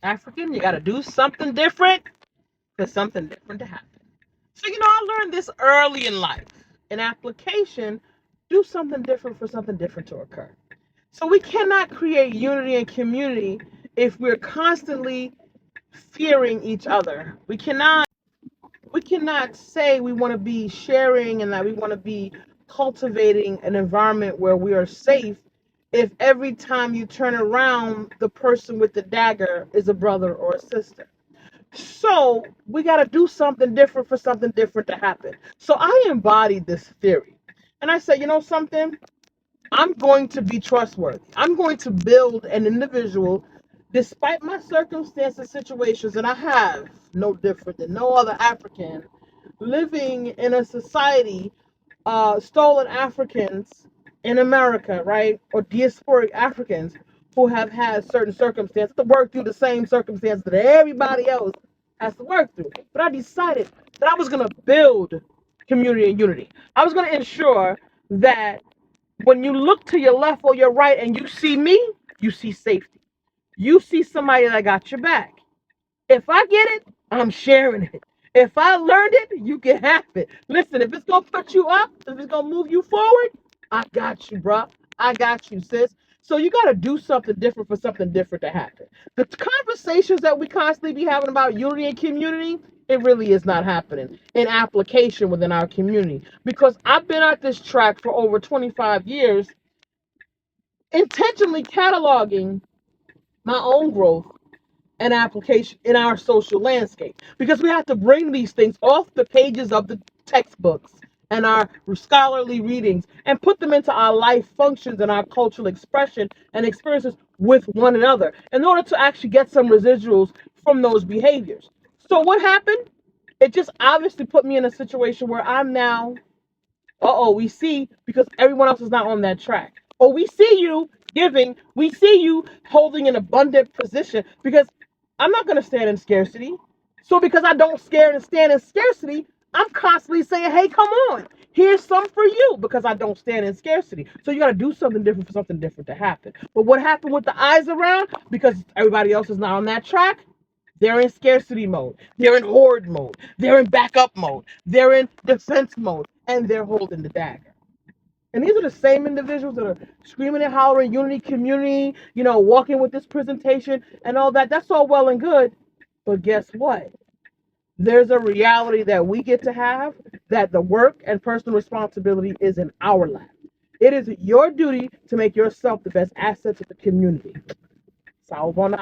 African, you got to do something different for something different to happen. So, I learned this early in life. In application, do something different for something different to occur. So we cannot create unity and community if we're constantly fearing each other. We cannot say we want to be sharing and that we want to be cultivating an environment where we are safe if every time you turn around the person with the dagger is a brother or a sister. So we got to do something different for something different to happen. So I embodied this theory. And I said, something? I'm going to be trustworthy. I'm going to build an individual despite my circumstances, situations, and I have no different than no other African living in a society, stolen Africans in America, right? Or diasporic Africans who have had certain circumstances to work through the same circumstances that everybody else has to work through. But I decided that I was going to build community and unity. I was going to ensure that when you look to your left or your right and you see me, you see safety. You see somebody that got your back. If I get it, I'm sharing it. If I learned it, you can have it. Listen, if it's gonna put you up, if it's gonna move you forward, I got you, bruh. I got you, sis. So you gotta do something different for something different to happen. The conversations that we constantly be having about unity and community, it really is not happening in application within our community. Because I've been at this track for over 25 years, intentionally cataloging my own growth and application in our social landscape because we have to bring these things off the pages of the textbooks and our scholarly readings and put them into our life functions and our cultural expression and experiences with one another in order to actually get some residuals from those behaviors. So what happened? It just obviously put me in a situation where I'm now, we see because everyone else is not on that track. Or we see you giving, we see you holding an abundant position because I'm not going to stand in scarcity. So because I don't stand in scarcity, I'm constantly saying, hey, come on, here's some for you because I don't stand in scarcity. So you got to do something different for something different to happen. But what happened with the eyes around? Because everybody else is not on that track, they're in scarcity mode. They're in hoard mode. They're in backup mode. They're in defense mode. And they're holding the dagger. And these are the same individuals that are screaming and hollering, unity, community, walking with this presentation and all that. That's all well and good. But guess what? There's a reality that we get to have that the work and personal responsibility is in our lap. It is your duty to make yourself the best asset to the community. Salve on